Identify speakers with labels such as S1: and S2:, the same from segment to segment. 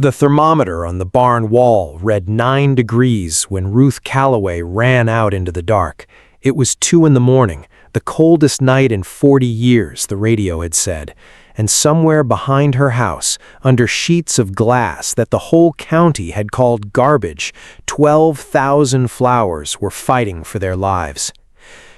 S1: The thermometer on the barn wall read 9 degrees when Ruth Calloway ran out into the dark. It was 2 in the morning, the coldest night in 40 years, the radio had said. And somewhere behind her house, under sheets of glass that the whole county had called garbage, 12,000 flowers were fighting for their lives.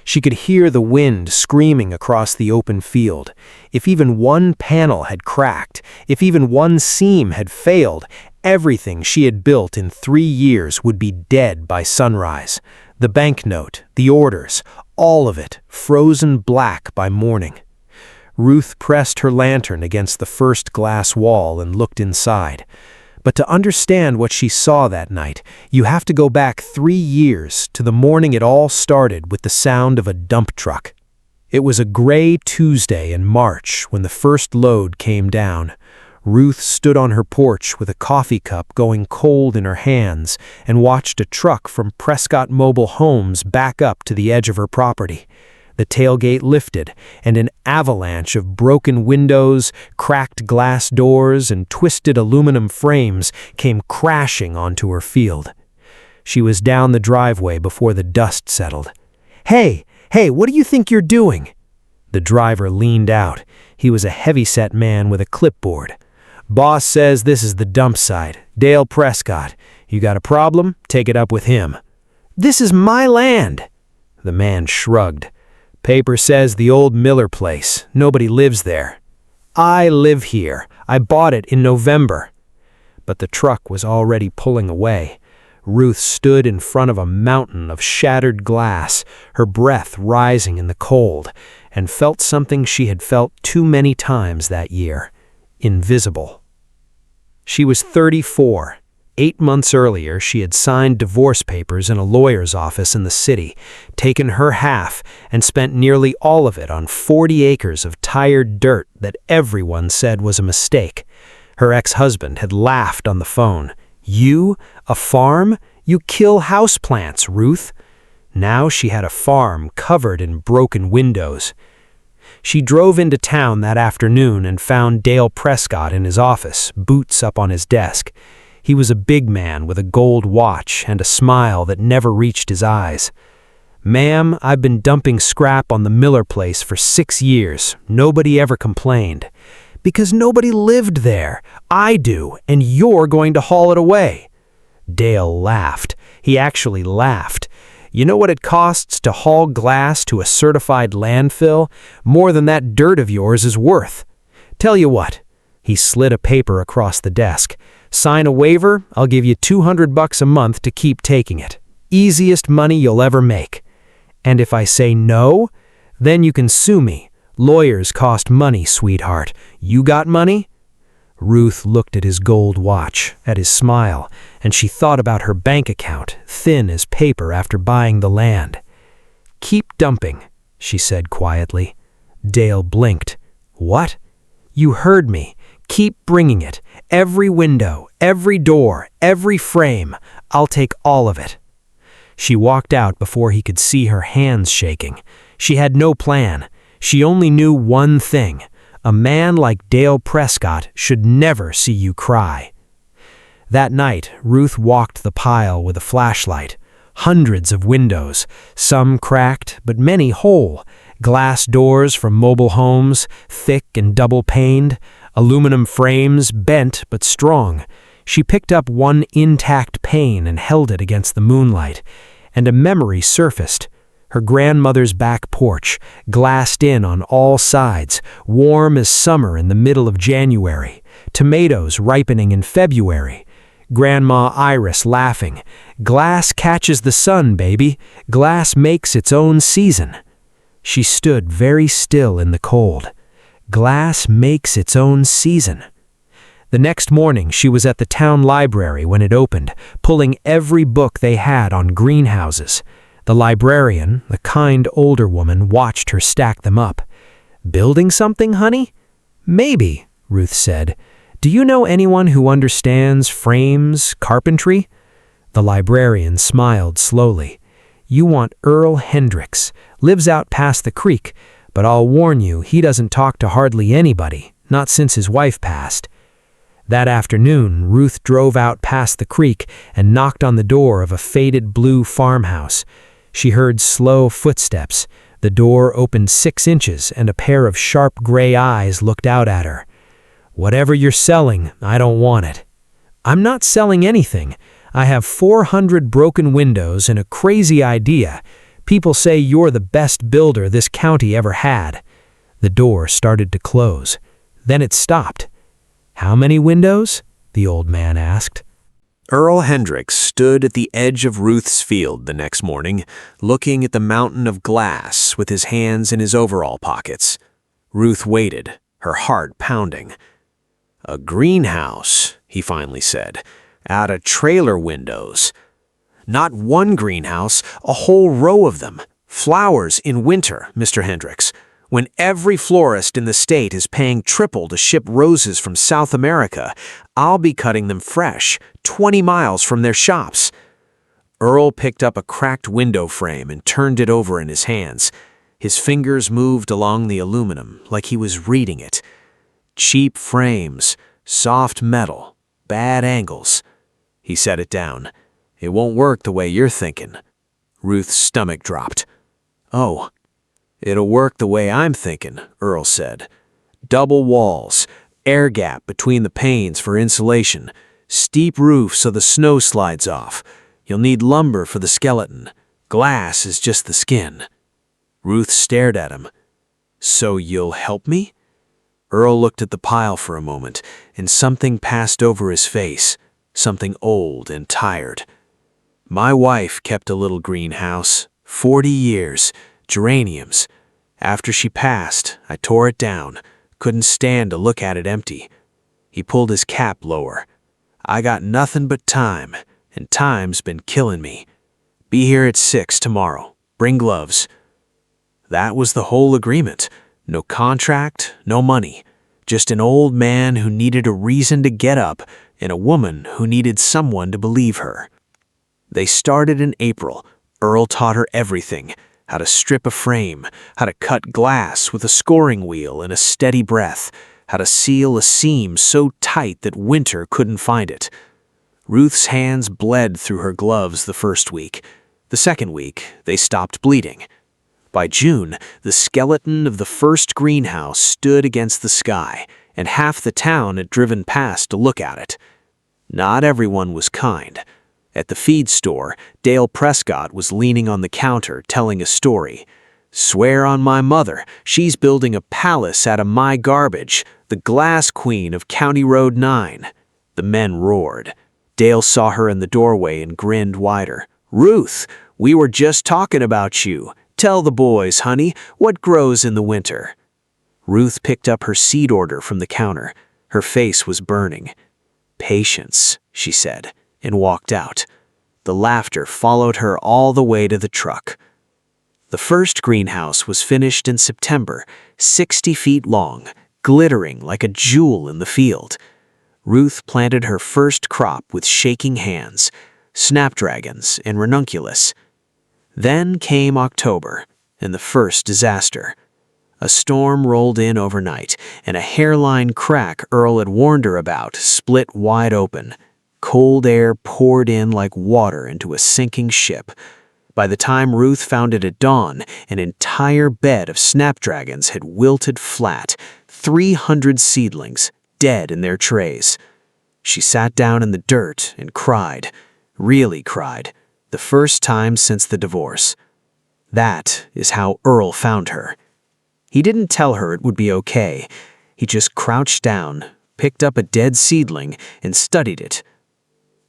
S1: She could hear the wind screaming across the open field. If even one panel had cracked, if even one seam had failed, everything she had built in 3 years would be dead by sunrise. The banknote, the orders, all of it frozen black by morning. Ruth pressed her lantern against the first glass wall and looked inside. But to understand what she saw that night, you have to go back 3 years to the morning it all started with the sound of a dump truck. It was a gray Tuesday in March when the first load came down. Ruth stood on her porch with a coffee cup going cold in her hands and watched a truck from Prescott Mobile Homes back up to the edge of her property. The tailgate lifted, and an avalanche of broken windows, cracked glass doors, and twisted aluminum frames came crashing onto her field. She was down the driveway before the dust settled. Hey, what do you think you're doing?" The driver leaned out. He was a heavy-set man with a clipboard. "Boss says this is the dump site. Dale Prescott. You got a problem? Take it up with him." "This is my land." The man shrugged. "Paper says the old Miller place. Nobody lives there." "I live here. I bought it in November." But the truck was already pulling away. Ruth stood in front of a mountain of shattered glass, her breath rising in the cold, and felt something she had felt too many times that year: invisible. She was 34. 8 months earlier, she had signed divorce papers in a lawyer's office in the city, taken her half, and spent nearly all of it on 40 acres of tired dirt that everyone said was a mistake. Her ex-husband had laughed on the phone. "You? A farm? You kill houseplants, Ruth." Now she had a farm covered in broken windows. She drove into town that afternoon and found Dale Prescott in his office, boots up on his desk. He was a big man with a gold watch and a smile that never reached his eyes. "Ma'am, I've been dumping scrap on the Miller place for 6 years. Nobody ever complained." "Because nobody lived there. I do, and you're going to haul it away." Dale laughed. He actually laughed. "You know what it costs to haul glass to a certified landfill? More than that dirt of yours is worth. Tell you what." He slid a paper across the desk. "Sign a waiver, I'll give you $200 a month to keep taking it. Easiest money you'll ever make. And if I say no, then you can sue me. Lawyers cost money, sweetheart. You got money?" Ruth looked at his gold watch, at his smile, and she thought about her bank account, thin as paper after buying the land. "Keep dumping," she said quietly. Dale blinked. "What?" "You heard me. Keep bringing it. Every window, every door, every frame. I'll take all of it." She walked out before he could see her hands shaking. She had no plan. She only knew one thing: a man like Dale Prescott should never see you cry. That night, Ruth walked the pile with a flashlight. Hundreds of windows, some cracked, but many whole. Glass doors from mobile homes, thick and double-paned. Aluminum frames, bent but strong. She picked up one intact pane and held it against the moonlight. And a memory surfaced. Her grandmother's back porch, glassed in on all sides, warm as summer in the middle of January. Tomatoes ripening in February. Grandma Iris laughing. "Glass catches the sun, baby. Glass makes its own season." She stood very still in the cold. Glass makes its own season. The next morning, she was at the town library when it opened, pulling every book they had on greenhouses. The librarian, the kind older woman, watched her stack them up. "Building something, honey?" "Maybe," Ruth said. "Do you know anyone who understands frames, carpentry?" The librarian smiled slowly. "You want Earl Hendricks. Lives out past the creek. But I'll warn you, he doesn't talk to hardly anybody, not since his wife passed." That afternoon, Ruth drove out past the creek and knocked on the door of a faded blue farmhouse. She heard slow footsteps. The door opened 6 inches and a pair of sharp gray eyes looked out at her. "Whatever you're selling, I don't want it." "I'm not selling anything. I have 400 broken windows and a crazy idea. People say you're the best builder this county ever had." The door started to close. Then it stopped. "How many windows?" the old man asked.
S2: Earl Hendricks stood at the edge of Ruth's field the next morning, looking at the mountain of glass with his hands in his overall pockets. Ruth waited, her heart pounding. "A greenhouse," he finally said, "out of trailer windows. Not one greenhouse, a whole row of them. Flowers in winter, Mr. Hendricks, when every florist in the state is paying triple to ship roses from South America. I'll be cutting them fresh, 20 miles from their shops." Earl picked up a cracked window frame and turned it over in his hands. His fingers moved along the aluminum like he was reading it. "Cheap frames, soft metal, bad angles." He set it down. "It won't work the way you're thinking." Ruth's stomach dropped. "Oh, it'll work the way I'm thinking," Earl said. "Double walls, air gap between the panes for insulation, steep roof so the snow slides off. You'll need lumber for the skeleton. Glass is just the skin." Ruth stared at him. "So you'll help me?" Earl looked at the pile for a moment, and something passed over his face, something old and tired. "My wife kept a little greenhouse, 40 years, geraniums. After she passed, I tore it down, couldn't stand to look at it empty." He pulled his cap lower. "I got nothing but time, and time's been killing me. Be here at 6 tomorrow. Bring gloves." That was the whole agreement. No contract, no money. Just an old man who needed a reason to get up and a woman who needed someone to believe her. They started in April. Earl taught her everything: how to strip a frame, how to cut glass with a scoring wheel and a steady breath, how to seal a seam so tight that winter couldn't find it. Ruth's hands bled through her gloves the first week. The second week, they stopped bleeding. By June, the skeleton of the first greenhouse stood against the sky, and half the town had driven past to look at it. Not everyone was kind. At the feed store, Dale Prescott was leaning on the counter telling a story. "Swear on my mother, she's building a palace out of my garbage, the glass queen of County Road 9. The men roared. Dale saw her in the doorway and grinned wider. "Ruth, we were just talking about you. Tell the boys, honey, what grows in the winter?" Ruth picked up her seed order from the counter. Her face was burning. "Patience," she said, and walked out. The laughter followed her all the way to the truck. The first greenhouse was finished in September, 60 feet long, glittering like a jewel in the field. Ruth planted her first crop with shaking hands, snapdragons and ranunculus. Then came October, and the first disaster. A storm rolled in overnight, and a hairline crack Earl had warned her about split wide open. Cold air poured in like water into a sinking ship. By the time Ruth found it at dawn, an entire bed of snapdragons had wilted flat, 300 seedlings dead in their trays. She sat down in the dirt and cried, really cried, the first time since the divorce. That is how Earl found her. He didn't tell her it would be okay. He just crouched down, picked up a dead seedling, and studied it.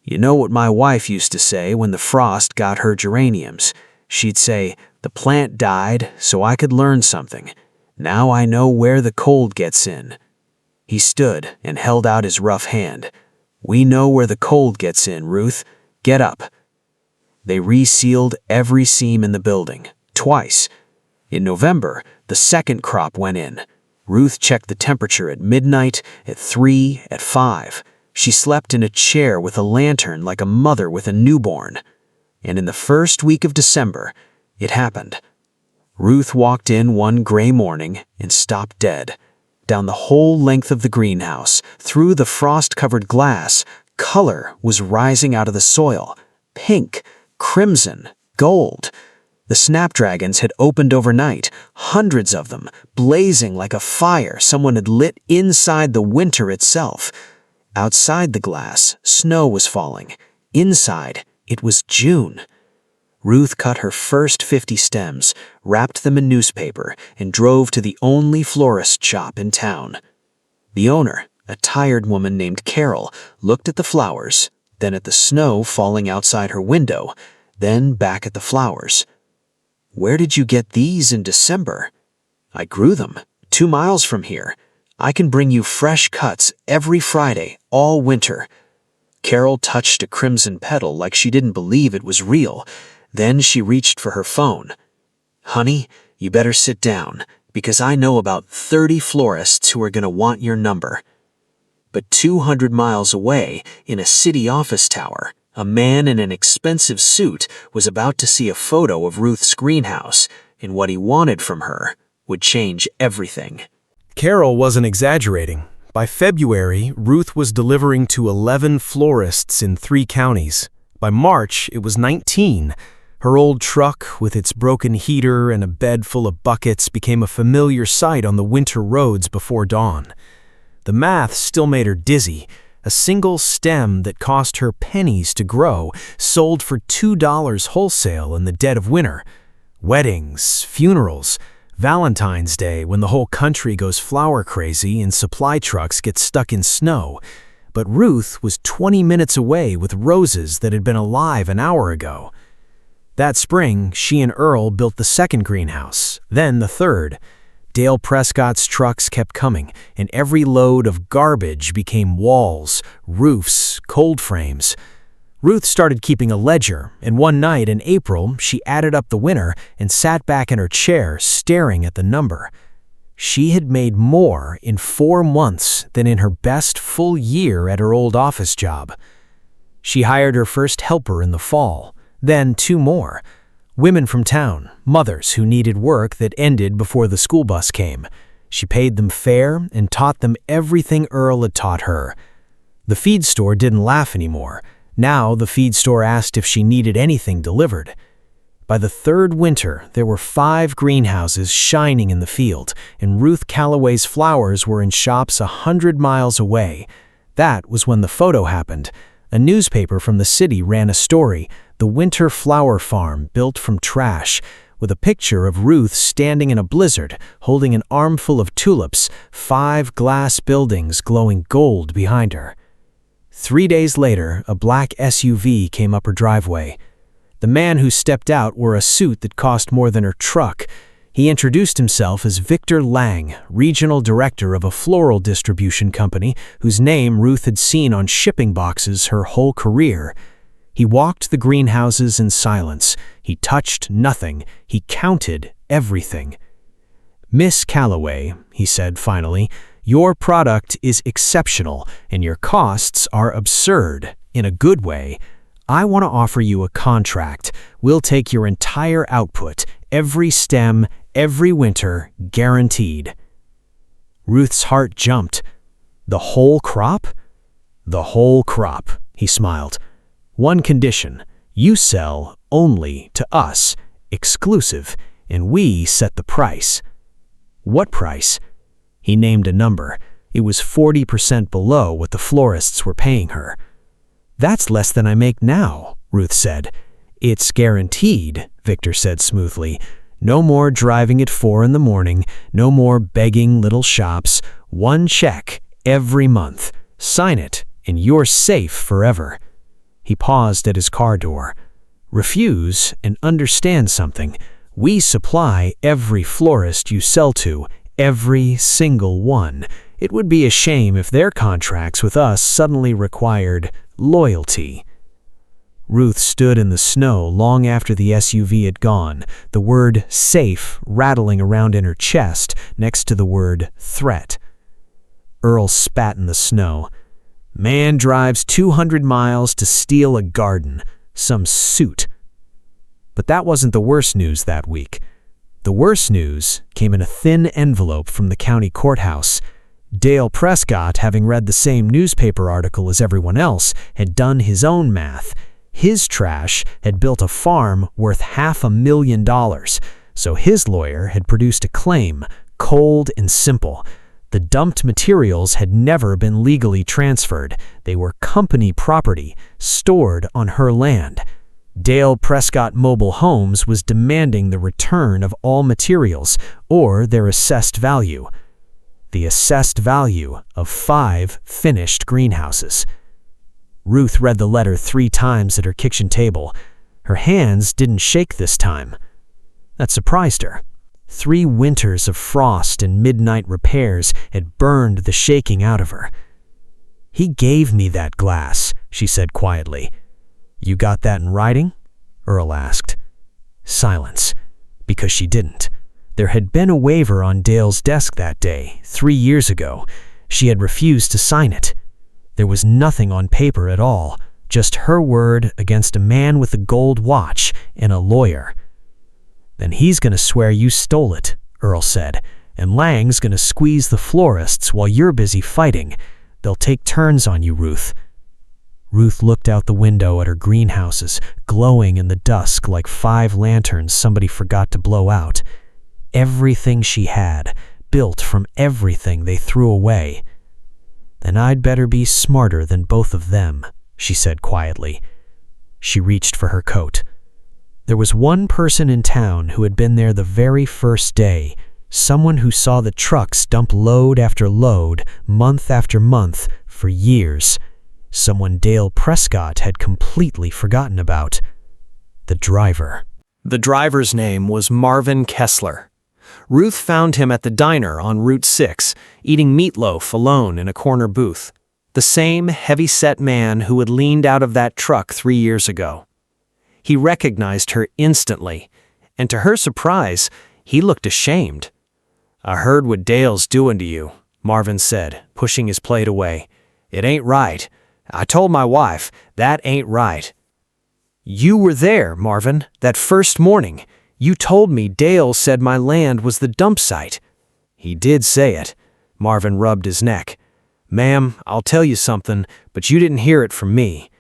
S2: "You know what my wife used to say when the frost got her geraniums? She'd say, 'The plant died so I could learn something. Now I know where the cold gets in.'" He stood and held out his rough hand. "We know where the cold gets in, Ruth. Get up." They resealed every seam in the building, twice. In November, the second crop went in. Ruth checked the temperature at midnight, at 3, at 5. She slept in a chair with a lantern like a mother with a newborn. And in the first week of December, it happened. Ruth walked in one gray morning and stopped dead. down the whole length of the greenhouse. Through the frost-covered glass, color was rising out of the soil. Pink, crimson, gold. The snapdragons had opened overnight, hundreds of them, blazing like a fire someone had lit inside the winter itself. Outside the glass, snow was falling. Inside, it was June. Ruth cut her first 50 stems, wrapped them in newspaper, and drove to the only florist shop in town. The owner, a tired woman named Carol, looked at the flowers, then at the snow falling outside her window, then back at the flowers. "Where did you get these in December?" "I grew them, 2 miles from here. I can bring you fresh cuts every Friday, all winter." Carol touched a crimson petal like she didn't believe it was real. Then she reached for her phone. "Honey, you better sit down, because I know about 30 florists who are going to want your number." But 200 miles away, in a city office tower, a man in an expensive suit was about to see a photo of Ruth's greenhouse, and what he wanted from her would change everything.
S1: Carol wasn't exaggerating. By February, Ruth was delivering to 11 florists in 3 counties. By March, it was 19. Her old truck, with its broken heater and a bed full of buckets, became a familiar sight on the winter roads before dawn. The math still made her dizzy. A single stem that cost her pennies to grow sold for $2 wholesale in the dead of winter. Weddings, funerals, Valentine's Day, when the whole country goes flower crazy and supply trucks get stuck in snow. But Ruth was 20 minutes away with roses that had been alive an hour ago. That spring, she and Earl built the second greenhouse, then the third. Dale Prescott's trucks kept coming, and every load of garbage became walls, roofs, cold frames. Ruth started keeping a ledger, and one night in April, she added up the winter and sat back in her chair, staring at the number. She had made more in 4 months than in her best full year at her old office job. She hired her first helper in the fall, then 2 more. Women from town, mothers who needed work that ended before the school bus came. She paid them fair and taught them everything Earl had taught her. The feed store didn't laugh anymore. Now the feed store asked if she needed anything delivered. By the 3rd winter, there were 5 greenhouses shining in the field, and Ruth Calloway's flowers were in shops 100 miles away. That was when the photo happened. A newspaper from the city ran a story, "The Winter Flower Farm Built from Trash," with a picture of Ruth standing in a blizzard, holding an armful of tulips, 5 glass buildings glowing gold behind her. 3 days later, a black SUV came up her driveway. The man who stepped out wore a suit that cost more than her truck. He introduced himself as Victor Lang, regional director of a floral distribution company whose name Ruth had seen on shipping boxes her whole career. He walked the greenhouses in silence. He touched nothing. He counted everything. "Miss Calloway," he said finally, "your product is exceptional, and your costs are absurd, in a good way. I want to offer you a contract. We'll take your entire output, every stem, every winter, guaranteed." Ruth's heart jumped. "The whole crop?" "The whole crop," he smiled. "One condition, you sell only to us, exclusive, and we set the price." "What price?" He named a number. It was 40% below what the florists were paying her. "That's less than I make now," Ruth said. "It's guaranteed," Victor said smoothly. "No more driving at 4 in the morning, no more begging little shops. 1 check every month. Sign it, and you're safe forever." He paused at his car door. "Refuse and understand something. We supply every florist you sell to, every single one. It would be a shame if their contracts with us suddenly required loyalty." Ruth stood in the snow long after the SUV had gone, the word safe rattling around in her chest next to the word threat. Earl spat in the snow. "Man drives 200 miles to steal a garden. Some suit." But that wasn't the worst news that week. The worst news came in a thin envelope from the county courthouse.
S3: Dale Prescott, having read the same newspaper article as everyone else, had done his own math. His trash had built a farm worth $500,000, so his lawyer had produced a claim, cold and simple. The dumped materials had never been legally transferred. They were company property, stored on her land. Dale Prescott Mobile Homes was demanding the return of all materials, or their assessed value. The assessed value of 5 finished greenhouses. Ruth read the letter 3 times at her kitchen table. Her hands didn't shake this time. That surprised her. 3 winters of frost and midnight repairs had burned the shaking out of her. "He gave me that glass," she said quietly. "You got that in writing?" Earl asked. Silence, because she didn't. There had been a waiver on Dale's desk that day, 3 years ago. She had refused to sign it. There was nothing on paper at all, just her word against a man with a gold watch and a lawyer. "Then he's going to swear you stole it," Earl said, "and Lang's going to squeeze the florists while you're busy fighting. They'll take turns on you, Ruth." Ruth looked out the window at her greenhouses, glowing in the dusk like 5 lanterns somebody forgot to blow out. Everything she had, built from everything they threw away. "Then I'd better be smarter than both of them," she said quietly. She reached for her coat. There was one person in town who had been there the very first day, someone who saw the trucks dump load after load, month after month, for years. Someone Dale Prescott had completely forgotten about. The driver.
S1: The driver's name was Marvin Kessler. Ruth found him at the diner on Route 6, eating meatloaf alone in a corner booth. The same heavy-set man who had leaned out of that truck 3 years ago. He recognized her instantly, and to her surprise, he looked ashamed. "I heard what Dale's doing to you," Marvin said, pushing his plate away. "It ain't right. I told my wife, that ain't right." "You were there, Marvin, that first morning. You told me Dale said my land was the dump site." "He did say it." Marvin rubbed his neck. "Ma'am, I'll tell you something, but you didn't hear it from me.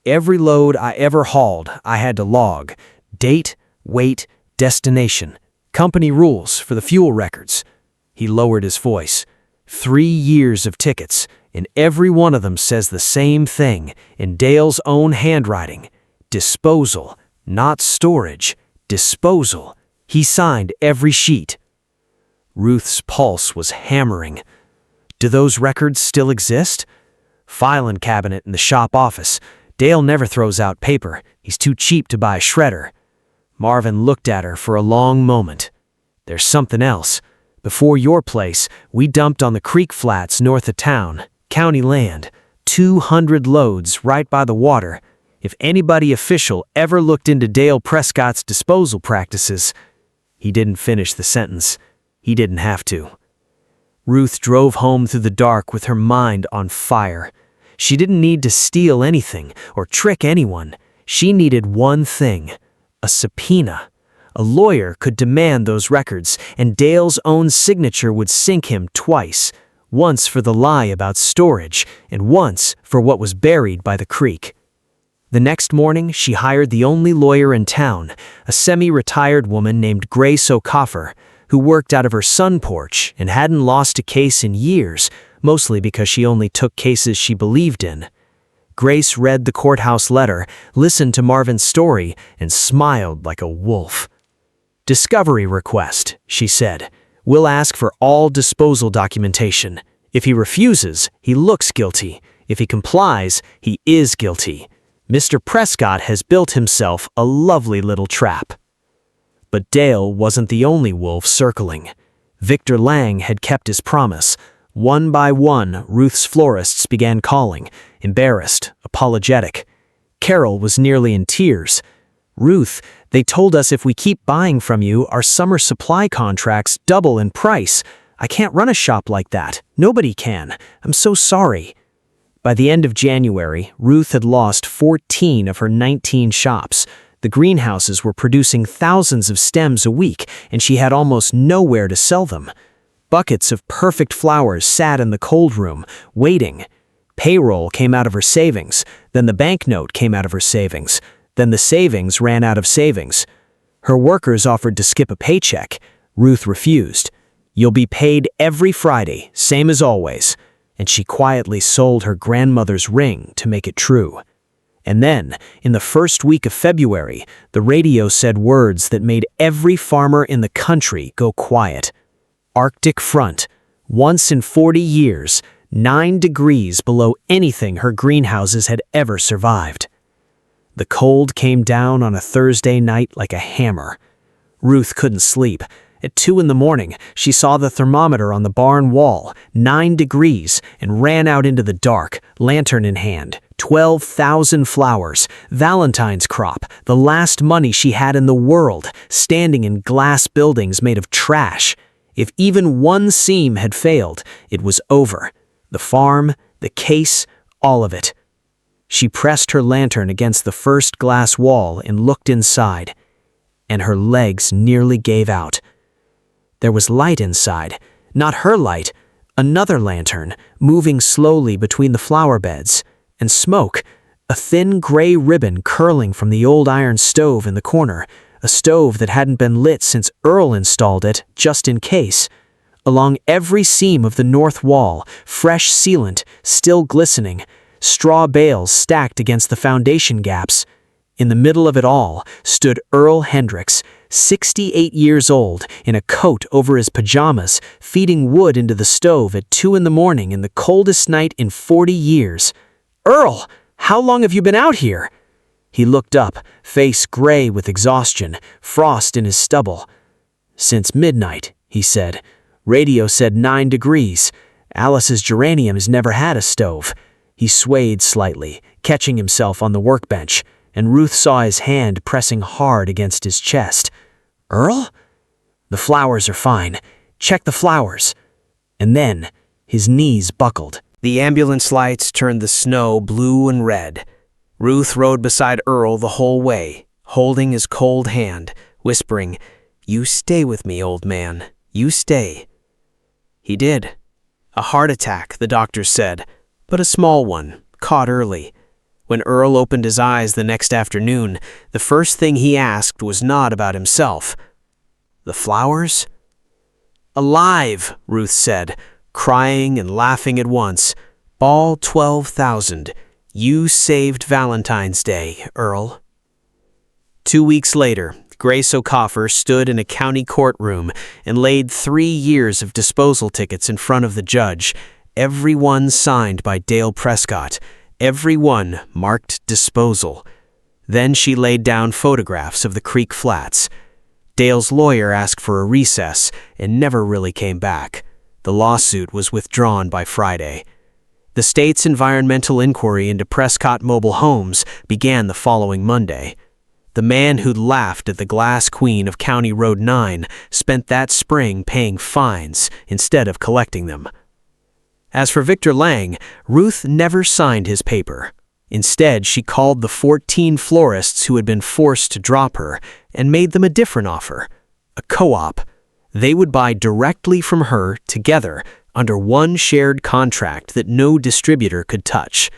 S1: Every load I ever hauled, I had to log. Date, weight, destination. Company rules for the fuel records." He lowered his voice. 3 years of tickets, and every one of them says the same thing in Dale's own handwriting. Disposal, not storage. Disposal. He signed every sheet. Ruth's pulse was hammering. "Do those records still exist?" "Filing cabinet in the shop office. Dale never throws out paper. He's too cheap to buy a shredder." Marvin looked at her for a long moment. "There's something else. Before your place, we dumped on the creek flats north of town, county land, 200 loads right by the water. If anybody official ever looked into Dale Prescott's disposal practices..." He didn't finish the sentence. He didn't have to. Ruth drove home through the dark with her mind on fire. She didn't need to steal anything or trick anyone. She needed one thing: a subpoena. A lawyer could demand those records, and Dale's own signature would sink him twice. Once for the lie about storage, and once for what was buried by the creek. The next morning, she hired the only lawyer in town, a semi-retired woman named Grace O'Coffer, who worked out of her sun porch and hadn't lost a case in years, mostly because she only took cases she believed in. Grace read the courthouse letter, listened to Marvin's story, and smiled like a wolf. "Discovery request," she said. "We'll ask for all disposal documentation. If he refuses, he looks guilty. If he complies, he is guilty. Mr. Prescott has built himself a lovely little trap." But Dale wasn't the only wolf circling. Victor Lang had kept his promise. One by one, Ruth's florists began calling, embarrassed, apologetic. Carol was nearly in tears. "Ruth, they told us if we keep buying from you, our summer supply contracts double in price. I can't run a shop like that. Nobody can. I'm so sorry." By the end of January, Ruth had lost 14 of her 19 shops. The greenhouses were producing thousands of stems a week, and she had almost nowhere to sell them.
S3: Buckets of perfect flowers sat in the cold room, waiting. Payroll came out of her savings, then the banknote came out of her savings, then the savings ran out of savings. Her workers offered to skip a paycheck. Ruth refused. "You'll be paid every Friday, same as always." And she quietly sold her grandmother's ring to make it true. And then, in the first week of February, the radio said words that made every farmer in the country go quiet. Arctic front, once in 40 years, 9 degrees below anything her greenhouses had ever survived. The cold came down on a Thursday night like a hammer. Ruth couldn't sleep. At 2 in the morning, she saw the thermometer on the barn wall, 9 degrees, and ran out into the dark, lantern in hand. 12,000 flowers, Valentine's crop, the last money she had in the world, standing in glass buildings made of trash. If even one seam had failed, it was over. The farm, the case, all of it. She pressed her lantern against the first glass wall and looked inside, and her legs nearly gave out. There was light inside, not her light, another lantern, moving slowly between the flower beds, and smoke, a thin gray ribbon curling from the old iron stove in the corner, a stove that hadn't been lit since Earl installed it, just in case. Along every seam of the north wall, fresh sealant, still glistening, straw bales stacked against the foundation gaps. In the middle of it all stood Earl Hendricks, 68 years old, in a coat over his pajamas, feeding wood into the stove at 2 in the morning in the coldest night in 40 years. "Earl, how long have you been out here?" He looked up, face gray with exhaustion, frost in his stubble. "Since midnight," he said. "Radio said 9 degrees. Alice's geraniums never had a stove." He swayed slightly, catching himself on the workbench, and Ruth saw his hand pressing hard against his chest. "Earl?" "The flowers are fine. Check the flowers." And then his knees buckled. The ambulance lights turned the snow blue and red. Ruth rode beside Earl the whole way, holding his cold hand, whispering, "You stay with me, old man. You stay." He did. A heart attack, the doctors said, but a small one, caught early. When Earl opened his eyes the next afternoon, the first thing he asked was not about himself. "The flowers?" "Alive," Ruth said, crying and laughing at once. "All 12,000. You saved Valentine's Day, Earl." 2 weeks later, Grace O'Coffer stood in a county courtroom and laid 3 years of disposal tickets in front of the judge, every one signed by Dale Prescott, every one marked disposal. Then she laid down photographs of the creek flats. Dale's lawyer asked for a recess and never really came back. The lawsuit was withdrawn by Friday. The state's environmental inquiry into Prescott Mobile Homes began the following Monday. The man who'd laughed at the Glass Queen of County Road 9 spent that spring paying fines instead of collecting them. As for Victor Lang, Ruth never signed his paper. Instead, she called the 14 florists who had been forced to drop her and made them a different offer, a co-op. They would buy directly from her together under one shared contract that no distributor could touch.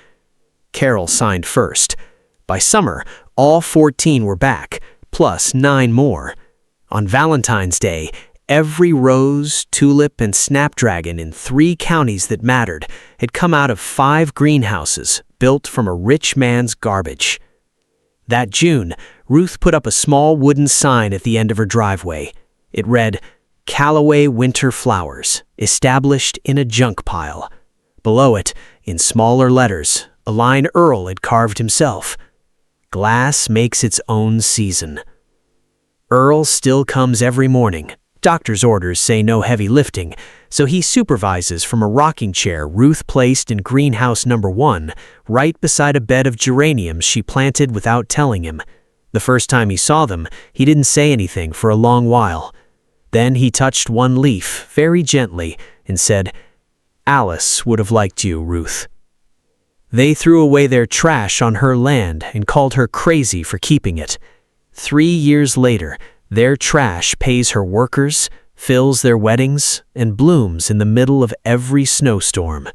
S3: Carol signed first. By summer, all 14 were back, plus 9 more. On Valentine's Day, every rose, tulip, and snapdragon in 3 counties that mattered had come out of 5 greenhouses built from a rich man's garbage. That June, Ruth put up a small wooden sign at the end of her driveway. It read, "Callaway Winter Flowers, established in a junk pile." Below it, in smaller letters, a line Earl had carved himself. "Glass makes its own season." Earl still comes every morning. Doctor's orders say no heavy lifting, so he supervises from a rocking chair Ruth placed in greenhouse number 1, right beside a bed of geraniums she planted without telling him. The first time he saw them, he didn't say anything for a long while. Then he touched one leaf very gently and said, "Alice would have liked you, Ruth." They threw away their trash on her land and called her crazy for keeping it. 3 years later, their trash pays her workers, fills their weddings, and blooms in the middle of every snowstorm.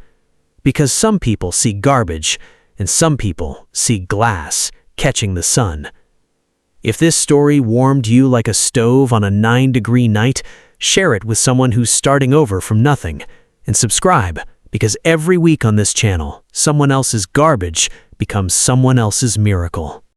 S3: Because some people see garbage, and some people see glass catching the sun. If this story warmed you like a stove on a 9-degree night, share it with someone who's starting over from nothing, and subscribe, because every week on this channel, someone else's garbage becomes someone else's miracle.